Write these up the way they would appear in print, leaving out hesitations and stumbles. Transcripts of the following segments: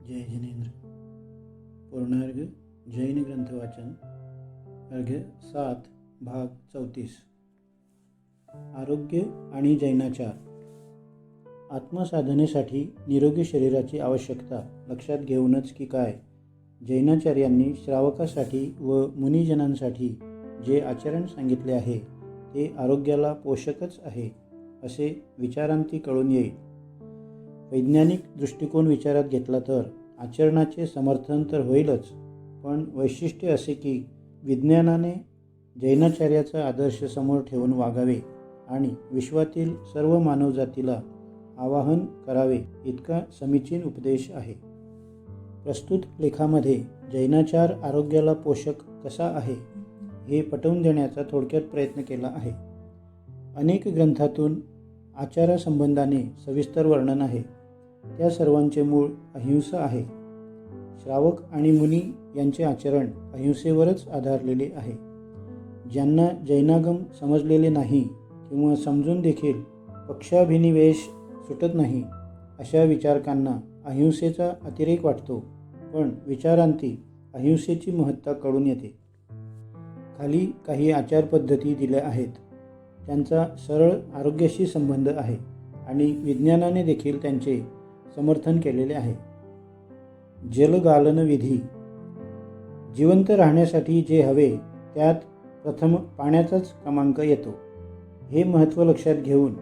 जय जिनेन्द्र। पूर्णार्घ जैन ग्रंथ वाचन अर्घ्य 7 भाग 34। आरोग्य आणि जैनाचार। आत्मसाधनेसाठी निरोगी शरीराची आवश्यकता लक्षात घेऊनच की काय जैनाचार्यांनी श्रावकासाठी व मुनिजनांसाठी जे आचरण सांगितले आहे ते आरोग्याला पोषकच आहे असे विचारांती कळून येईल। वैज्ञानिक दृष्टिकोन विचारात घेतला तर आचरणाचे समर्थन तर होईलच, पण वैशिष्ट्य असे की विज्ञानाने जैनाचार्याचा आदर्श समोर ठेवून वागावे आणि विश्वातील सर्व मानवजातीला आवाहन करावे इतका समीचीन उपदेश आहे। प्रस्तुत लेखामध्ये जैनाचार आरोग्याला पोषक कसा आहे हे पटवून देण्याचा थोडक्यात प्रयत्न केला आहे। अनेक ग्रंथातून आचारासंबंधाने सविस्तर वर्णन आहे। त्या सर्वांचे मूळ अहिंसा आहे। श्रावक आणि मुनी यांचे आचरण अहिंसेवरच आधारलेले आहे। ज्यांना जैनागम समजलेले नाही किंवा समजून देखील पक्षाभिनिवेश सुटत नाही अशा विचारकांना अहिंसेचा अतिरेक वाटतो, पण विचारांती अहिंसेची महत्ता कळून येते। खाली काही आचारपद्धती दिल्या आहेत, त्यांचा सरळ आरोग्याशी संबंध आहे आणि विज्ञानाने देखील त्यांचे समर्थन केलेले आहे। जलगालन विधी। जिवंत राहण्यासाठी जे हवे त्यात प्रथम पाण्याचाच क्रमांक येतो। हे महत्त्व लक्षात घेऊन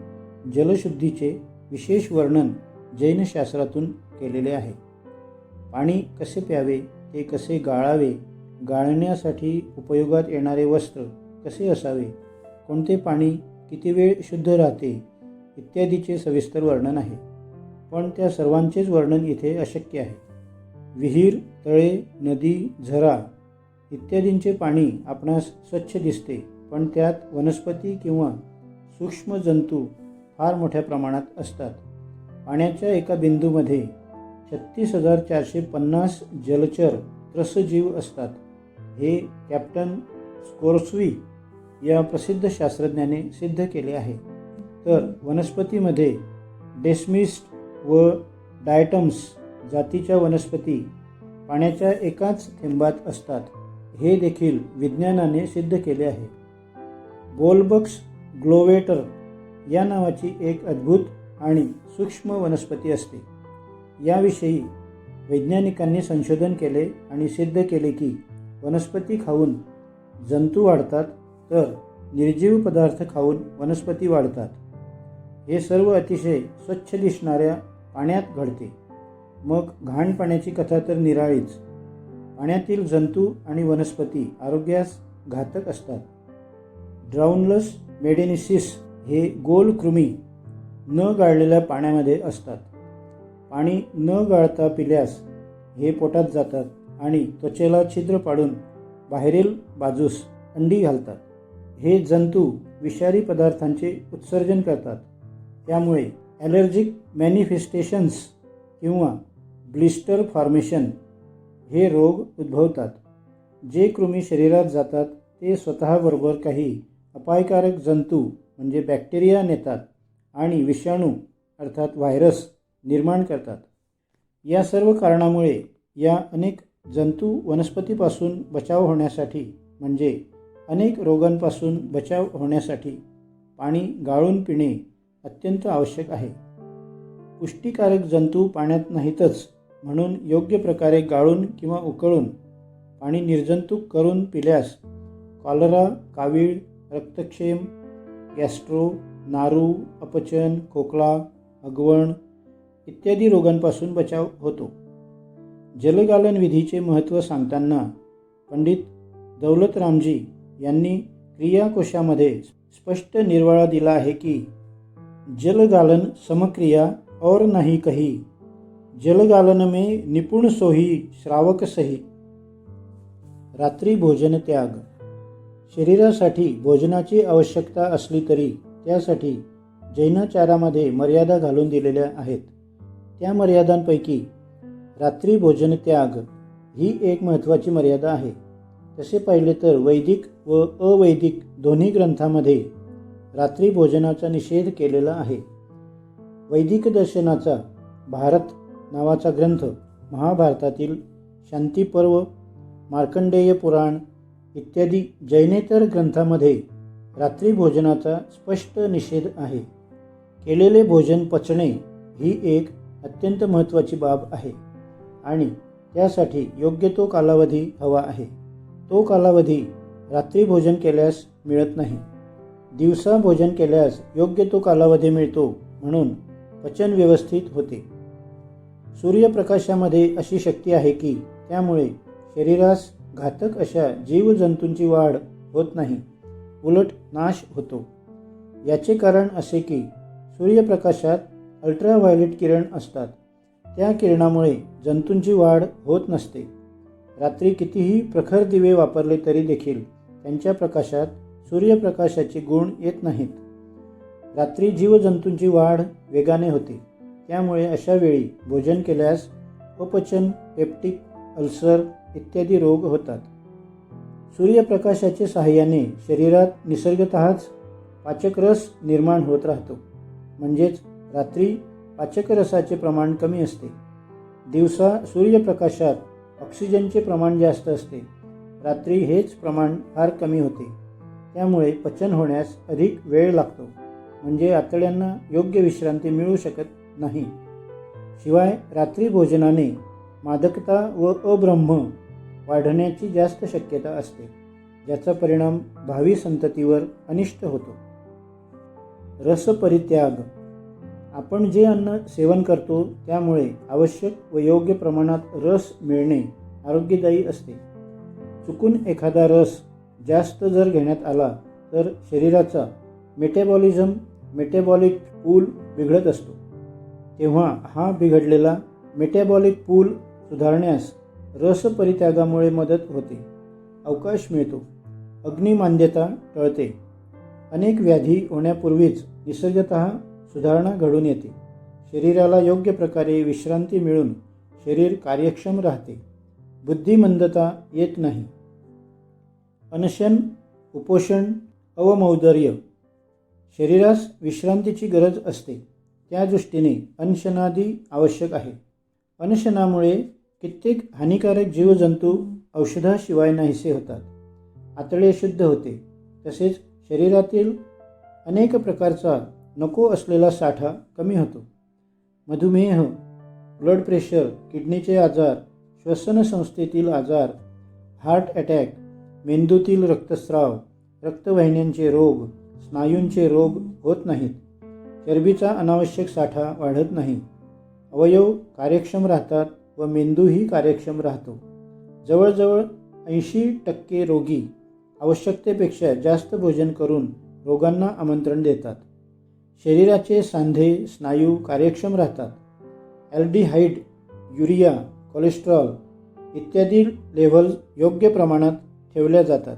जलशुद्धीचे विशेष वर्णन जैन शास्त्रातून केलेले आहे। पाणी कसे प्यावे, ते कसे गाळावे, गाळण्यासाठी उपयोगात येणारे वस्त्र कसे असावे, कोणते पाणी किती वेळ शुद्ध राहते इत्यादीचे सविस्तर वर्णन आहे, पण त्या सर्वांचेच वर्णन इथे अशक्य आहे। विहीर, तळे, नदी, झरा इत्यादींचे पाणी आपणास स्वच्छ दिसते, पण त्यात वनस्पती किंवा सूक्ष्म जंतू फार मोठ्या प्रमाणात असतात। पाण्याच्या एका बिंदूमध्ये 36,450 जलचर त्रसजीव असतात। हे कॅप्टन स्कोर्स्वी या प्रसिद्ध शास्त्रज्ञाने सिद्ध केले आहे। तर वनस्पतीमध्ये डेस्मिस्ट व डायटम्स जातीच्या वनस्पती पाण्याच्या एकाच थेंबात असतात, हे देखील विज्ञानाने सिद्ध केले आहे। बोलबक्स ग्लोवेटर या नावाची एक अद्भुत आणि सूक्ष्म वनस्पती असते। याविषयी वैज्ञानिकांनी संशोधन केले आणि सिद्ध केले की वनस्पती खाऊन जंतू वाढतात, तर निर्जीव पदार्थ खाऊन वनस्पती वाढतात। हे सर्व अतिशय स्वच्छ दिसणाऱ्या पाण्यात घडते। मग घाण पाण्याची कथा तर निराळीच। पाण्यातील जंतू आणि वनस्पती आरोग्यास घातक असतात। ड्राउनलस मेडेनिसिस हे गोल कृमी न गाळलेल्या पाण्यामध्ये असतात। पाणी न गाळता पिल्यास हे पोटात जातात आणि त्वचेला छिद्र पाडून बाहेरील बाजूस अंडी घालतात। हे जंतू विषारी पदार्थांचे उत्सर्जन करतात, त्यामुळे ॲलर्जिक मॅनिफेस्टेशन्स किंवा ब्लिस्टर फॉर्मेशन हे रोग उद्भवतात। जे कृमी शरीरात जातात ते स्वतःबरोबर काही अपायकारक जंतू म्हणजे बॅक्टेरिया नेतात आणि विषाणू अर्थात व्हायरस निर्माण करतात। या सर्व कारणामुळे या अनेक जंतू वनस्पतीपासून बचाव होण्यासाठी म्हणजे अनेक रोगांपासून बचाव होण्यासाठी पाणी गाळून पिणे अत्यंत आवश्यक आहे। पुष्टीकारक जंतू पाण्यात नाहीतच, म्हणून योग्य प्रकारे गाळून किंवा उकळून पाणी निर्जंतुक करून पिल्यास कॉलरा, कावीळ, रक्तक्षेम, गॅस्ट्रो, नारू, अपचन, खोकला, अगवण इत्यादी रोगांपासून बचाव होतो। जलगालन विधीचे महत्त्व सांगताना पंडित दौलतरामजी यांनी क्रियाकोशामध्ये स्पष्ट निर्वाळा दिला आहे की जलगालन समक्रिया और नहीं कही, जलगालन में निपुण सोही श्रावक सही। रात्री भोजन त्याग। शरीरासाठी भोजनाची आवश्यकता असली तरी त्यासाठी जैनाचारामध्ये मर्यादा घालून दिलेल्या आहेत। त्या मर्यादांपैकी रात्री भोजन त्याग ही एक महत्त्वाची मर्यादा आहे। तसे पाहिले तर वैदिक व अवैदिक दोन्ही ग्रंथामध्ये रात्री भोजनाचा निषेध केलेला आहे। वैदिक दर्शनाचा भारत नावाचा ग्रंथ महाभारतातील शांती पर्व, मार्कंडेय पुराण इत्यादी जैनेतर ग्रंथामध्ये रात्री भोजनाचा स्पष्ट निषेध आहे. केलेले भोजन पचणे ही एक अत्यंत महत्त्वाची बाब आहे आणि त्यासाठी योग्य तो कालावधी हवा आहे. तो कालावधी रात्री भोजन केल्यास मिळत नाही. दिवसा भोजन केल्यास योग्य तो कालावधी मिळतो, म्हणून पचन व्यवस्थित होते. सूर्यप्रकाशामध्ये अशी शक्ती आहे की त्यामुळे शरीरास घातक अशा जीवजंतूंची वाढ होत नाही, उलट नाश होतो. याचे कारण असे की सूर्यप्रकाशात अल्ट्राव्हायोलेट किरण असतात. त्या किरणामुळे जंतूंची वाढ होत नसते. रात्री कितीही प्रखर दिवे वापरले तरी देखील त्यांच्या प्रकाशात सूर्यप्रकाशाचे गुण येत नाहीत. रात्री जीवजंतूंची वाढ वेगाने होते. त्यामुळे अशा वेळी भोजन केल्यास अपचन, पेप्टिक अल्सर इत्यादी रोग होतात. सूर्यप्रकाशाच्या सहाय्याने शरीरात निसर्गतःच पाचकरस निर्माण होत राहतो. म्हणजेच रात्री पाचकरसाचे प्रमाण कमी असते. दिवसा सूर्यप्रकाशात ऑक्सिजनचे प्रमाण जास्त असते. रात्री हेच प्रमाण फार कमी होते. त्यामुळे पचन होण्यास अधिक वेळ लागतो, म्हणजे आतड्यांना योग्य विश्रांती मिळू शकत नाही. शिवाय रात्री भोजनाने मादकता व अब्रह्म वाढण्याची जास्त शक्यता असते, ज्याचा परिणाम भावी संततीवर अनिष्ट होतो. रसपरित्याग. आपण जे अन्न सेवन करतो त्यामुळे आवश्यक व योग्य प्रमाणात रस मिळणे आरोग्यदायी असते. चुकून एखादा रस जास्त जर घेण्यात आला तर शरीराचा मेटाबॉलिक पूल बिघडत असतो. तेव्हा हा बिघडलेला मेटाबॉलिक पूल सुधारण्यास रसपरित्यागामुळे मदत होते, अवकाश मिळतो. अग्निमांद्यता टळते. अनेक व्याधी होण्यापूर्वीच निसर्गतः सुधारणा घडून येते. शरीराला योग्य प्रकारे विश्रांती मिळून शरीर कार्यक्षम राहते. बुद्धिमंदता येत नाही. अनशन, उपोषण, अवमौदर्य. शरीरास विश्रांतीची गरज असते. त्या दृष्टीने अनशनादी आवश्यक आहे. अनशनामुळे कित्येक हानिकारक जीवजंतू औषधाशिवाय नाहीसे होतात. आतडे शुद्ध होते. तसेच शरीरातील अनेक प्रकारचा नको असलेला साठा कमी होतो. मधुमेह, ब्लड प्रेशर, किडनीचे आजार, श्वसनसंस्थेतील आजार, हार्ट अटॅक, मेंदूतील रक्तस्राव, रक्तवाहिन्यांचे रोग, स्नायूंचे रोग होत नाहीत. चरबीचा अनावश्यक साठा वाढत नाही. अवयव कार्यक्षम राहतात व मेंदूही कार्यक्षम राहतो. जवळजवळ 80% रोगी आवश्यकतेपेक्षा जास्त भोजन करून रोगांना आमंत्रण देतात. शरीराचे सांधे, स्नायू कार्यक्षम राहतात. ॲल्डिहाइड, युरिया, कोलेस्ट्रॉल इत्यादी लेव्हल्स योग्य प्रमाणात ठेवल्या जातात.